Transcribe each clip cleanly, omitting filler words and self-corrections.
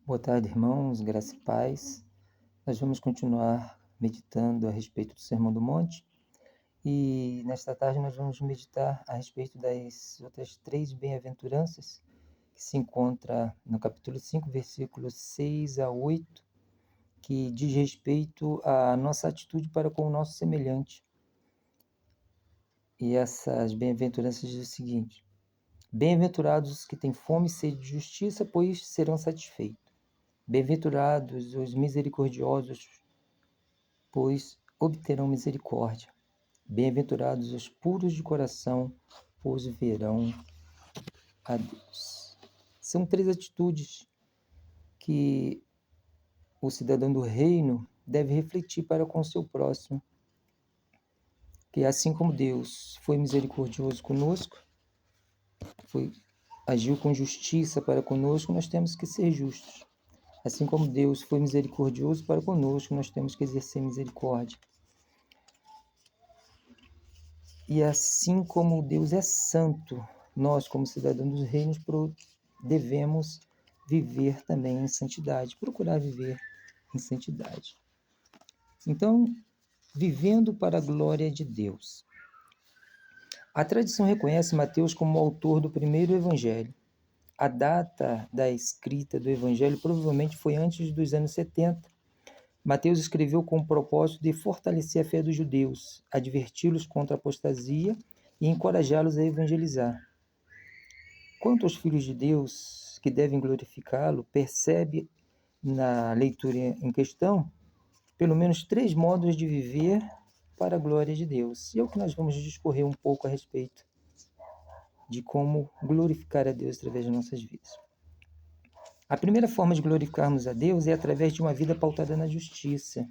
Boa tarde, irmãos, graça e paz. Nós vamos continuar meditando a respeito do Sermão do Monte e nesta tarde nós vamos meditar a respeito das outras três bem-aventuranças que se encontra no capítulo 5, versículos 6 a 8, que diz respeito à nossa atitude para com o nosso semelhante. E essas bem-aventuranças dizem o seguinte: bem-aventurados os que têm fome e sede de justiça, pois serão satisfeitos. Bem-aventurados os misericordiosos, pois obterão misericórdia. Bem-aventurados os puros de coração, pois verão a Deus. São três atitudes que o cidadão do reino deve refletir para com o seu próximo. Que assim como Deus foi misericordioso conosco, agiu com justiça para conosco, nós temos que ser justos. Assim como Deus foi misericordioso para conosco, nós temos que exercer misericórdia. E assim como Deus é santo, nós, como cidadãos dos reinos, devemos viver também em santidade, procurar viver em santidade. Então, vivendo para a glória de Deus. A tradição reconhece Mateus como o autor do primeiro evangelho. A data da escrita do evangelho provavelmente foi antes dos anos 70. Mateus escreveu com o propósito de fortalecer a fé dos judeus, adverti-los contra a apostasia e encorajá-los a evangelizar. Quanto aos filhos de Deus que devem glorificá-lo, percebe na leitura em questão pelo menos três modos de viver para a glória de Deus. E é o que nós vamos discorrer um pouco a respeito de como glorificar a Deus através de nossas vidas. A primeira forma de glorificarmos a Deus é através de uma vida pautada na justiça.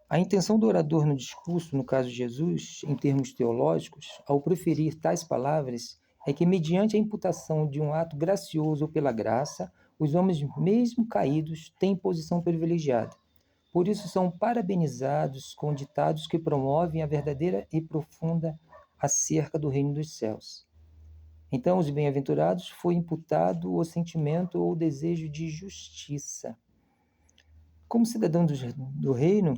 A intenção do orador no discurso, no caso de Jesus, em termos teológicos, ao proferir tais palavras, é que, mediante a imputação de um ato gracioso ou pela graça, os homens, mesmo caídos, têm posição privilegiada. Por isso são parabenizados com ditados que promovem a verdadeira e profunda acerca do reino dos céus. Então, os bem-aventurados foi imputado o sentimento ou o desejo de justiça. Como cidadão do reino,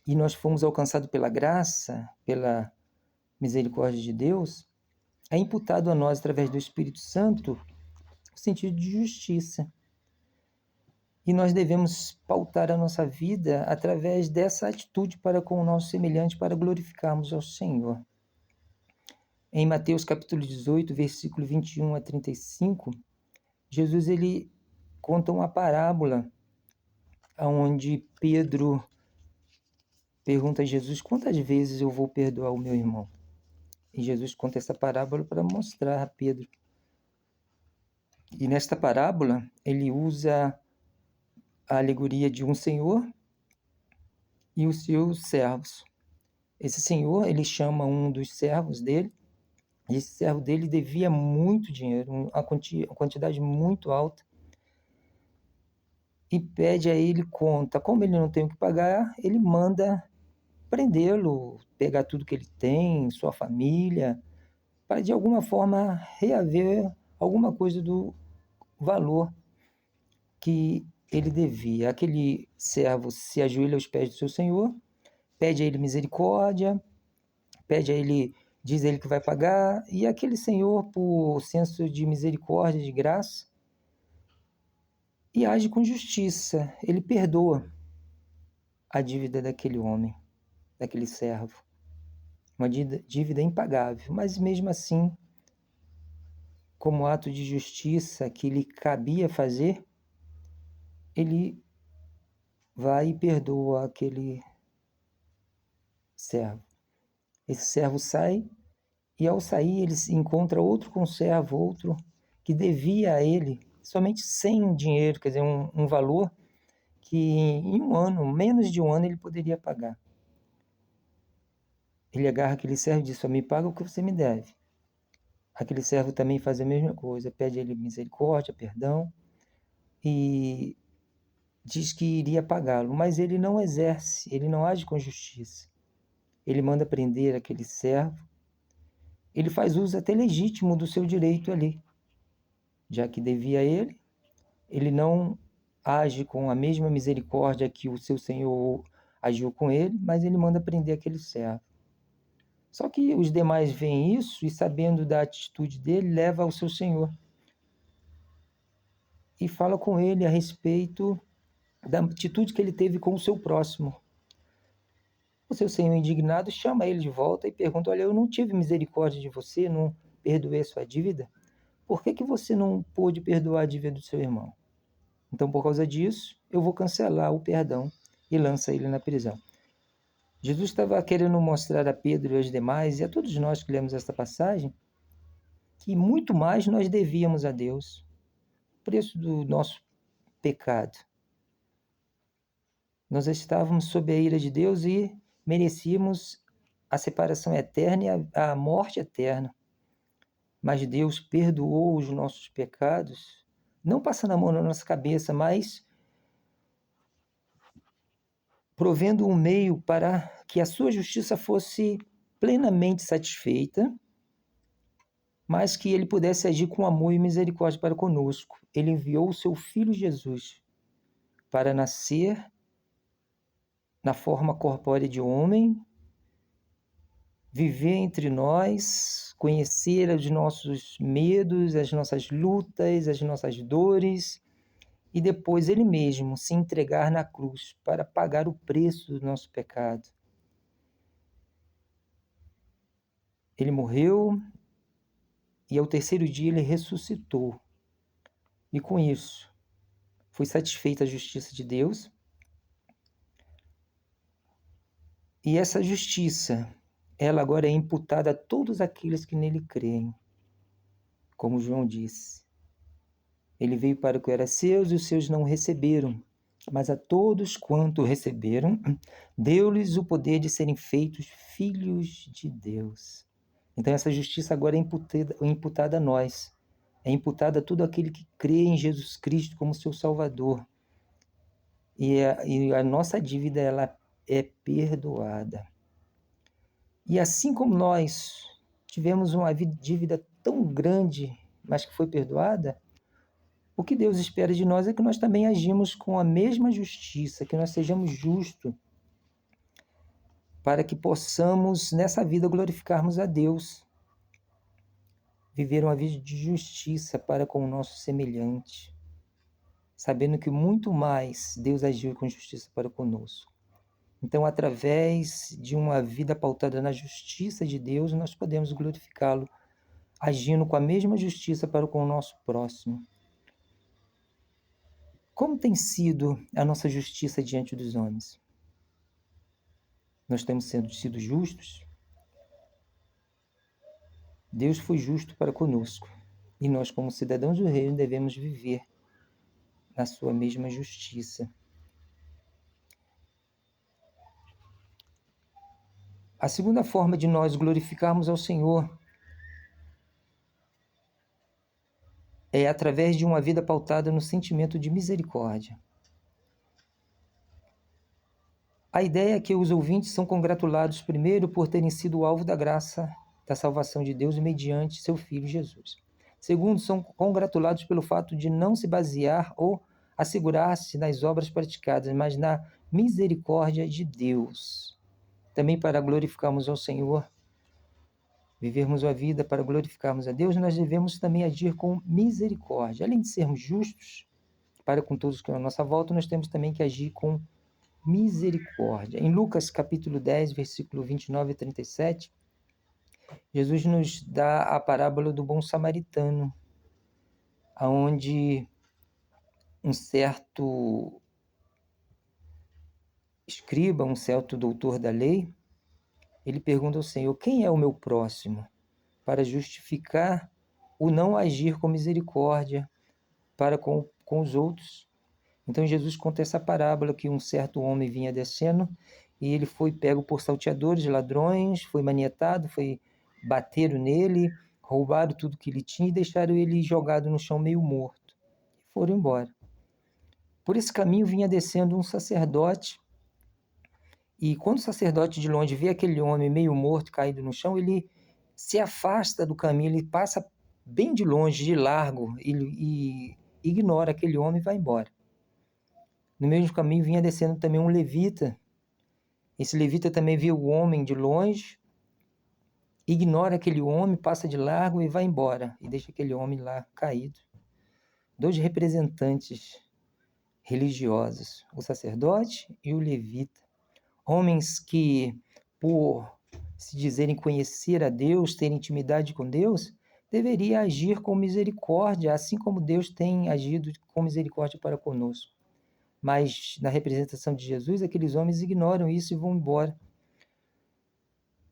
e nós fomos alcançados pela graça, pela misericórdia de Deus, é imputado a nós, através do Espírito Santo, o sentido de justiça. E nós devemos pautar a nossa vida através dessa atitude para com o nosso semelhante, para glorificarmos ao Senhor. Em Mateus capítulo 18, versículo 21 a 35, Jesus ele conta uma parábola onde Pedro pergunta a Jesus: quantas vezes eu vou perdoar o meu irmão? E Jesus conta essa parábola para mostrar a Pedro. E nesta parábola ele usa a alegoria de um senhor e os seus servos. Esse senhor, ele chama um dos servos dele, e esse servo dele devia muito dinheiro, uma quantidade muito alta, e pede a ele conta. Como ele não tem o que pagar, ele manda prendê-lo, pegar tudo que ele tem, sua família, para de alguma forma reaver alguma coisa do valor que ele devia. Aquele servo se ajoelha aos pés do seu senhor, pede a ele misericórdia, pede a ele, diz a ele que vai pagar, e aquele senhor, por senso de misericórdia, de graça, e age com justiça. Ele perdoa a dívida daquele homem, daquele servo, uma dívida impagável, mas mesmo assim, como ato de justiça que lhe cabia fazer, ele vai e perdoa aquele servo. Esse servo sai, e ao sair ele encontra outro conservo, outro que devia a ele somente 100 dinheiro, quer dizer, um valor que em um ano, menos de um ano, ele poderia pagar. Ele agarra aquele servo e diz: só me paga o que você me deve. Aquele servo também faz a mesma coisa, pede a ele misericórdia, perdão, e diz que iria pagá-lo, mas ele não exerce, ele não age com justiça. Ele manda prender aquele servo, ele faz uso até legítimo do seu direito ali, já que devia a ele, ele não age com a mesma misericórdia que o seu senhor agiu com ele, mas ele manda prender aquele servo. Só que os demais veem isso e, sabendo da atitude dele, leva ao seu senhor e fala com ele a respeito da atitude que ele teve com o seu próximo. O seu senhor, indignado, chama ele de volta e pergunta: olha, eu não tive misericórdia de você, não perdoei a sua dívida? Por que você não pôde perdoar a dívida do seu irmão? Então, por causa disso, eu vou cancelar o perdão, e lança ele na prisão. Jesus estava querendo mostrar a Pedro e aos demais, e a todos nós que lemos esta passagem, que muito mais nós devíamos a Deus, o preço do nosso pecado. Nós estávamos sob a ira de Deus e merecíamos a separação eterna e a morte eterna. Mas Deus perdoou os nossos pecados, não passando a mão na nossa cabeça, mas provendo um meio para que a sua justiça fosse plenamente satisfeita, mas que ele pudesse agir com amor e misericórdia para conosco. Ele enviou o seu Filho Jesus para nascer na forma corpórea de homem, viver entre nós, conhecer os nossos medos, as nossas lutas, as nossas dores, e depois ele mesmo se entregar na cruz para pagar o preço do nosso pecado. Ele morreu e ao terceiro dia ele ressuscitou. E com isso foi satisfeita a justiça de Deus. E essa justiça, ela agora é imputada a todos aqueles que nele creem. Como João disse, ele veio para o que era seus e os seus não receberam. Mas a todos quanto receberam, deu-lhes o poder de serem feitos filhos de Deus. Então essa justiça agora é imputada a nós. É imputada a todo aquele que crê em Jesus Cristo como seu Salvador. E a nossa dívida, ela é perdoada. E assim como nós tivemos uma dívida tão grande, mas que foi perdoada, o que Deus espera de nós é que nós também agimos com a mesma justiça, que nós sejamos justos, para que possamos, nessa vida, glorificarmos a Deus, viver uma vida de justiça para com o nosso semelhante, sabendo que muito mais Deus agiu com justiça para conosco. Então, através de uma vida pautada na justiça de Deus, nós podemos glorificá-lo, agindo com a mesma justiça para com o nosso próximo. Como tem sido a nossa justiça diante dos homens? Nós temos sido justos? Deus foi justo para conosco, e nós, como cidadãos do reino, devemos viver na sua mesma justiça. A segunda forma de nós glorificarmos ao Senhor é através de uma vida pautada no sentimento de misericórdia. A ideia é que os ouvintes são congratulados primeiro por terem sido alvo da graça da salvação de Deus mediante seu Filho Jesus. Segundo, são congratulados pelo fato de não se basear ou assegurar-se nas obras praticadas, mas na misericórdia de Deus. Também para glorificarmos ao Senhor, vivermos a vida para glorificarmos a Deus, nós devemos também agir com misericórdia. Além de sermos justos para com todos que estão à nossa volta, nós temos também que agir com misericórdia. Em Lucas capítulo 10, versículo 29 e 37, Jesus nos dá a parábola do bom samaritano, onde um certo escriba, um certo doutor da lei, ele pergunta ao Senhor: quem é o meu próximo? Para justificar o não agir com misericórdia para com os outros. Então Jesus conta essa parábola que um certo homem vinha descendo e ele foi pego por salteadores, ladrões, foi manietado, bateram nele, roubaram tudo que ele tinha e deixaram ele jogado no chão meio morto. E foram embora. Por esse caminho vinha descendo um sacerdote, e quando o sacerdote de longe vê aquele homem meio morto, caído no chão, ele se afasta do caminho, ele passa bem de longe, de largo, e ignora aquele homem e vai embora. No mesmo caminho vinha descendo também um levita. Esse levita também viu o homem de longe, ignora aquele homem, passa de largo e vai embora, e deixa aquele homem lá caído. 2 representantes religiosos, o sacerdote e o levita, homens que, por se dizerem conhecer a Deus, ter intimidade com Deus, deveria agir com misericórdia, assim como Deus tem agido com misericórdia para conosco. Mas, na representação de Jesus, aqueles homens ignoram isso e vão embora.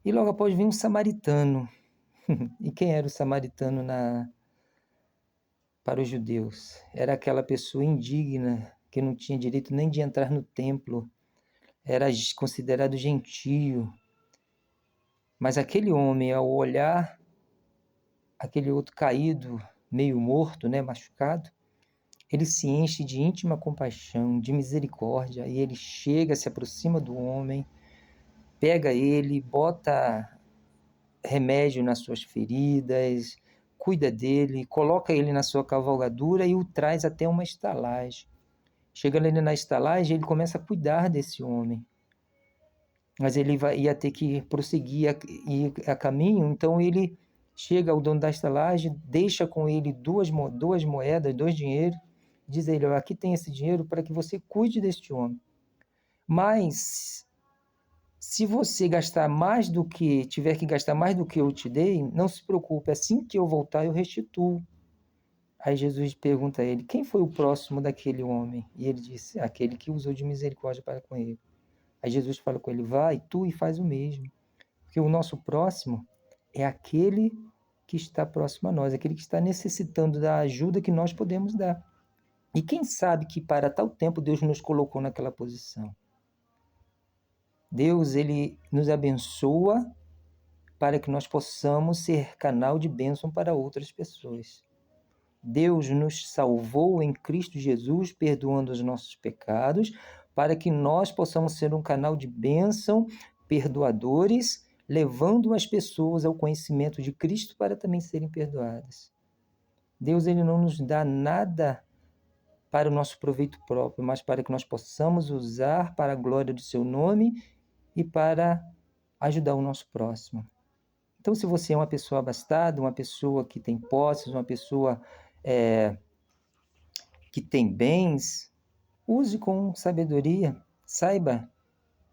E logo após vem um samaritano. E quem era o samaritano para os judeus? Era aquela pessoa indigna, que não tinha direito nem de entrar no templo, era considerado gentio. Mas aquele homem, ao olhar aquele outro caído, meio morto, né, machucado, ele se enche de íntima compaixão, de misericórdia, e ele chega, se aproxima do homem, pega ele, bota remédio nas suas feridas, cuida dele, coloca ele na sua cavalgadura e o traz até uma estalagem. Chegando ele na estalagem, ele começa a cuidar desse homem. Mas ele ia ter que prosseguir a caminho, então ele chega ao dono da estalagem, deixa com ele duas moedas, 2 dinheiros, diz a ele: aqui tem esse dinheiro para que você cuide deste homem. Mas se você tiver que gastar mais do que eu te dei, não se preocupe, assim que eu voltar eu restituo. Aí Jesus pergunta a ele: quem foi o próximo daquele homem? E ele disse: aquele que usou de misericórdia para com ele. Aí Jesus fala com ele: vai tu e faz o mesmo. Porque o nosso próximo é aquele que está próximo a nós, aquele que está necessitando da ajuda que nós podemos dar. E quem sabe que para tal tempo Deus nos colocou naquela posição? Deus, ele nos abençoa para que nós possamos ser canal de bênção para outras pessoas. Deus nos salvou em Cristo Jesus, perdoando os nossos pecados, para que nós possamos ser um canal de bênção, perdoadores, levando as pessoas ao conhecimento de Cristo para também serem perdoadas. Deus, ele não nos dá nada para o nosso proveito próprio, mas para que nós possamos usar para a glória do seu nome e para ajudar o nosso próximo. Então, se você é uma pessoa abastada, uma pessoa que tem posses, uma pessoa que tem bens, use com sabedoria, saiba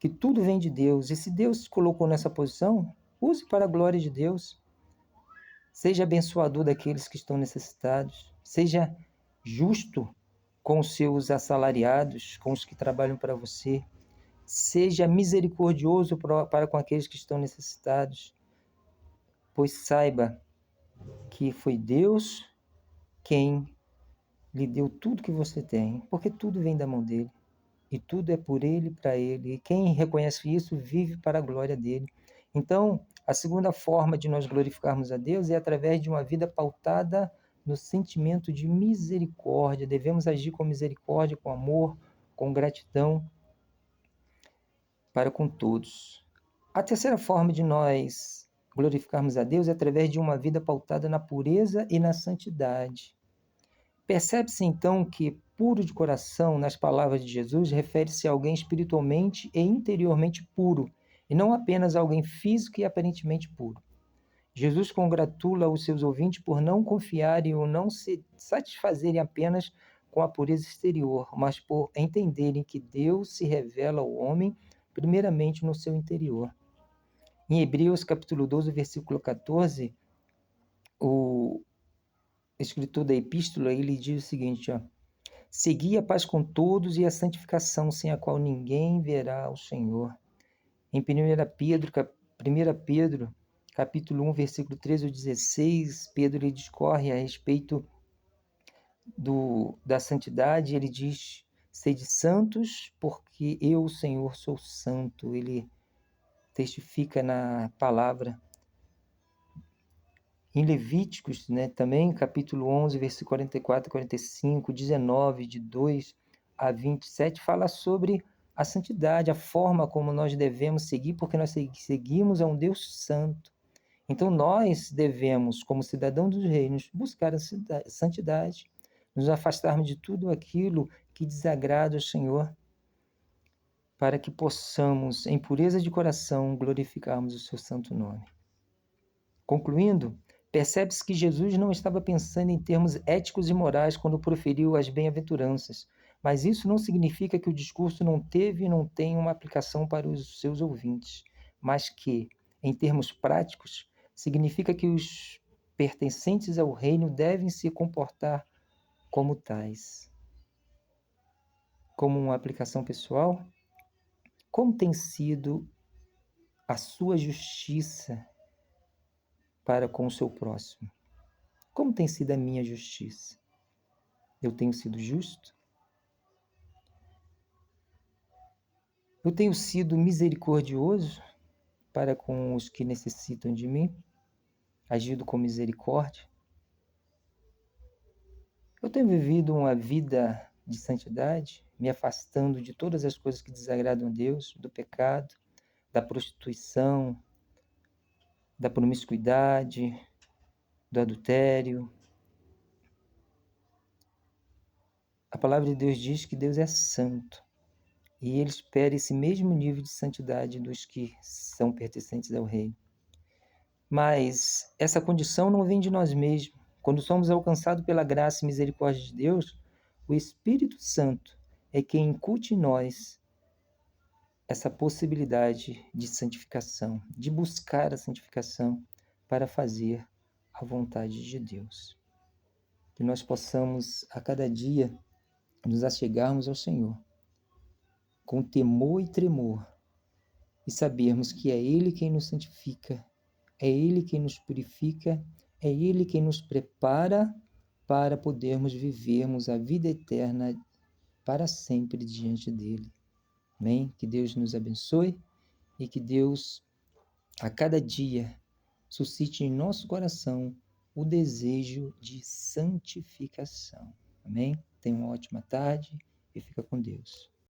que tudo vem de Deus, e se Deus te colocou nessa posição, use para a glória de Deus. Seja abençoador daqueles que estão necessitados, seja justo com os seus assalariados, com os que trabalham para você, seja misericordioso para com aqueles que estão necessitados, pois saiba que foi Deus quem lhe deu tudo que você tem, porque tudo vem da mão dele, e tudo é por ele, para ele, e quem reconhece isso vive para a glória dele. Então, a segunda forma de nós glorificarmos a Deus é através de uma vida pautada no sentimento de misericórdia. Devemos agir com misericórdia, com amor, com gratidão para com todos. A terceira forma de nós glorificarmos a Deus é através de uma vida pautada na pureza e na santidade. Percebe-se então que puro de coração, nas palavras de Jesus, refere-se a alguém espiritualmente e interiormente puro, e não apenas a alguém físico e aparentemente puro. Jesus congratula os seus ouvintes por não confiarem ou não se satisfazerem apenas com a pureza exterior, mas por entenderem que Deus se revela ao homem primeiramente no seu interior. Em Hebreus capítulo 12, versículo 14, o escritor da epístola, ele diz o seguinte: segui a paz com todos e a santificação, sem a qual ninguém verá o Senhor. Em 1 Pedro, capítulo 1, versículo 13 ao 16, Pedro ele discorre a respeito da santidade. Ele diz: sede santos, porque eu, o Senhor, sou santo. Ele testifica na palavra. Em Levíticos, também, capítulo 11, versículo 44 e 45, 19, de 2 a 27, fala sobre a santidade, a forma como nós devemos seguir, porque nós seguimos a um Deus santo. Então, nós devemos, como cidadãos dos reinos, buscar a santidade, nos afastarmos de tudo aquilo que desagrada ao Senhor, para que possamos, em pureza de coração, glorificarmos o seu santo nome. Concluindo, percebe-se que Jesus não estava pensando em termos éticos e morais quando proferiu as bem-aventuranças, mas isso não significa que o discurso não teve e não tem uma aplicação para os seus ouvintes, mas que, em termos práticos, significa que os pertencentes ao reino devem se comportar como tais. Como uma aplicação pessoal, como tem sido a sua justiça para com o seu próximo? Como tem sido a minha justiça? Eu tenho sido justo? Eu tenho sido misericordioso para com os que necessitam de mim? Agido com misericórdia? Eu tenho vivido uma vida de santidade, me afastando de todas as coisas que desagradam a Deus, do pecado, da prostituição, da promiscuidade, do adultério. A palavra de Deus diz que Deus é santo e Ele espera esse mesmo nível de santidade dos que são pertencentes ao reino. Mas essa condição não vem de nós mesmos. Quando somos alcançados pela graça e misericórdia de Deus, o Espírito Santo é quem incute em nós essa possibilidade de santificação, de buscar a santificação para fazer a vontade de Deus. Que nós possamos, a cada dia, nos achegarmos ao Senhor com temor e tremor e sabermos que é Ele quem nos santifica, é Ele quem nos purifica, é Ele quem nos prepara para podermos vivermos a vida eterna para sempre diante dEle. Amém? Que Deus nos abençoe e que Deus, a cada dia, suscite em nosso coração o desejo de santificação. Amém? Tenha uma ótima tarde e fica com Deus.